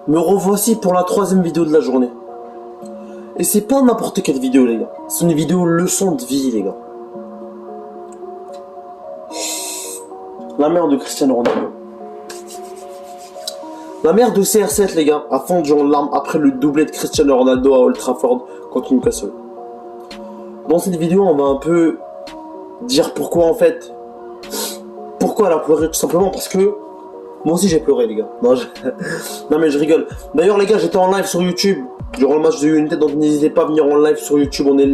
Me revoici pour la 3e vidéo de la journée. Et c'est pas n'importe quelle vidéo les gars. C'est une vidéo leçon de vie les gars. La mère de Cristiano Ronaldo. La mère de CR7 les gars a fondu en larmes après le doublé de Cristiano Ronaldo à Old Trafford contre Newcastle. Dans cette vidéo on va un peu dire pourquoi en fait. Pourquoi elle a pleuré, tout simplement parce que moi aussi j'ai pleuré les gars. Non mais je rigole. D'ailleurs les gars, j'étais en live sur YouTube durant le match de United, donc n'hésitez pas à venir en live sur YouTube. On est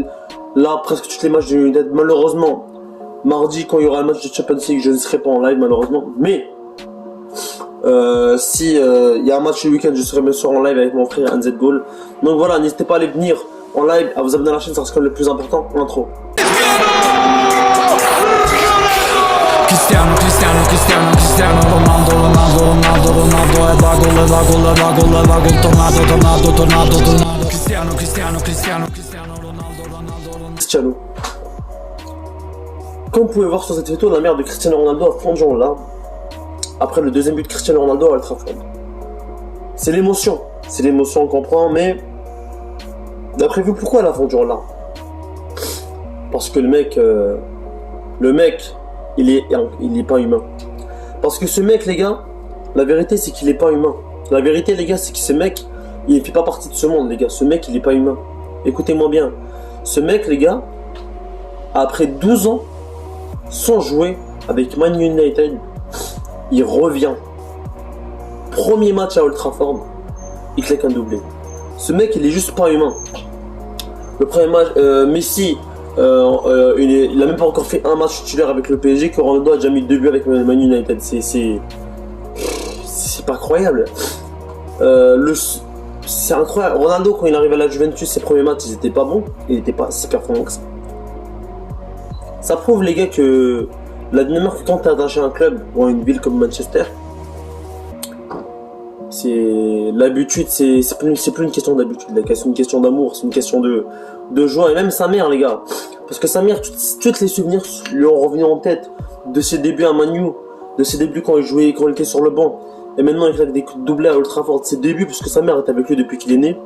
là presque tous les matchs de United. Malheureusement, mardi quand il y aura le match de Champions League, je ne serai pas en live malheureusement. Mais si il y a un match le week-end, je serai bien sûr en live avec mon frère NZ Goal. Donc voilà, n'hésitez pas à aller venir en live, à vous abonner à la chaîne, ça reste quand même le plus important. Intro. Cristiano Ronaldo Cristiano. Comme vous pouvez voir sur cette photo, la mère de Cristiano Ronaldo a fondu en larmes après le deuxième but de Cristiano Ronaldo à Old Trafford. C'est l'émotion, on comprend, mais d'après vous, pourquoi elle a fondu en larmes? Parce que le mec, il est pas humain. Parce que ce mec, les gars, la vérité c'est qu'il est pas humain. La vérité, les gars, c'est que ce mec, il fait pas partie de ce monde, les gars. Ce mec, il est pas humain. Écoutez-moi bien. Ce mec, les gars, après 12 ans sans jouer avec Man United, il revient. Premier match à Old Trafford, il claque un doublé. Ce mec, il est juste pas humain. Le premier match, Messi. Il a même pas encore fait un match titulaire avec le PSG, que Ronaldo a déjà mis 2 buts avec Man United. C'est pas croyable. C'est incroyable. Ronaldo, quand il arrive à la Juventus, ses premiers matchs, ils étaient pas bons. Il était pas si performant que ça. Ça prouve, les gars, que la dynamique, quand t'es attaché à un club ou à une ville comme Manchester, c'est l'habitude, c'est plus une question d'habitude, c'est une question d'amour, c'est une question de joie. Et même sa mère, les gars, parce que sa mère, tous les souvenirs lui ont revenu en tête de ses débuts à Man U, de ses débuts quand il jouait, quand il était sur le banc, et maintenant il claque des doublés à Old Trafford. Ses débuts, parce que sa mère est avec lui depuis qu'il est né,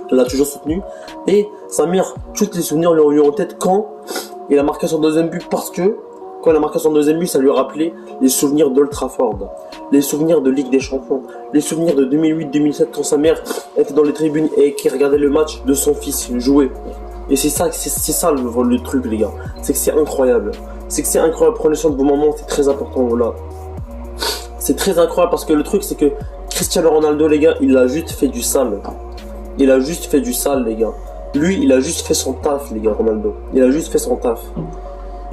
elle l'a toujours soutenu, et sa mère, tous les souvenirs lui ont eu en tête quand il a marqué son deuxième but, parce que quand il a marqué son deuxième but, ça lui a rappelé les souvenirs d'Old Trafford, les souvenirs de Ligue des Champions, les souvenirs de 2008-2007 quand sa mère était dans les tribunes et qui regardait le match de son fils jouer. Et c'est ça le truc, les gars. C'est que c'est incroyable. C'est que c'est incroyable. Prenez soin de vos moments, c'est très important. Voilà. C'est très incroyable parce que le truc, c'est que Cristiano Ronaldo, les gars, il a juste fait du sale. Il a juste fait du sale, les gars. Lui, il a juste fait son taf, les gars, Ronaldo. Il a juste fait son taf.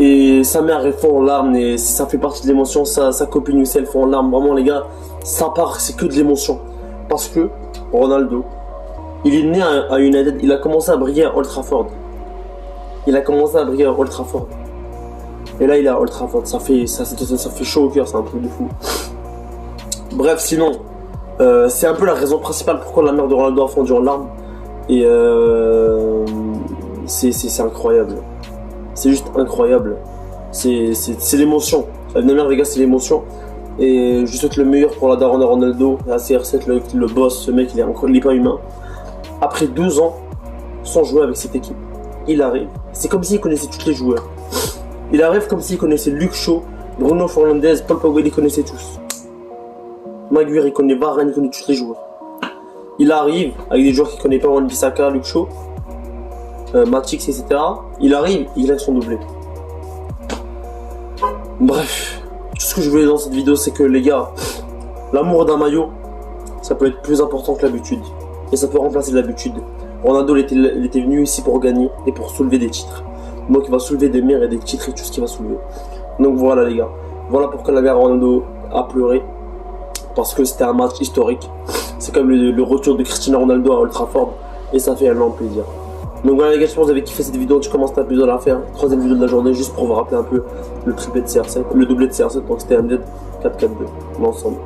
Et sa mère, elle fond en larmes, et ça fait partie de l'émotion. Sa copine aussi, elle fond en larmes. Vraiment, les gars, ça part, c'est que de l'émotion. Parce que Ronaldo, il est né à United, il a commencé à briller à Old Trafford. Et là, il est à Old Trafford. Ça fait chaud au cœur, c'est un truc de fou. Bref, sinon, c'est un peu la raison principale pourquoi la mère de Ronaldo a fondu en larmes. Et c'est incroyable. C'est juste incroyable. C'est l'émotion. La mère, les gars, c'est l'émotion. Et je souhaite le meilleur pour la daronne Ronaldo. La CR7, le boss, ce mec, il est pas humain. Après 12 ans sans jouer avec cette équipe, il arrive. C'est comme s'il connaissait tous les joueurs. Il arrive comme s'il connaissait Luke Shaw, Bruno Fernandes, Paul Pogba, il les connaissait tous. Maguire, il connaît Varane, il connaît tous les joueurs. Il arrive avec des joueurs qu'il connaît pas, Wan-Bissaka, Luke Shaw, Matix, etc. Il arrive, il a son doublé. Bref, tout ce que je voulais dans cette vidéo, c'est que les gars, l'amour d'un maillot, ça peut être plus important que l'habitude. Et ça peut remplacer l'habitude. Ronaldo, il était venu ici pour gagner et pour soulever des titres. Donc il va soulever des mers et des titres et tout ce qu'il va soulever. Donc voilà, les gars. Voilà pourquoi la mère Ronaldo a pleuré. Parce que c'était un match historique. C'est comme le retour de Cristiano Ronaldo à Old Trafford. Et ça fait énormément plaisir. Donc voilà, les gars, j'espère que vous avez kiffé cette vidéo. Je commence à plus à la faire. 3e vidéo de la journée, juste pour vous rappeler un peu le triplé de CR7, le doublé de CR7. Donc c'était un 4-4-2 l'ensemble.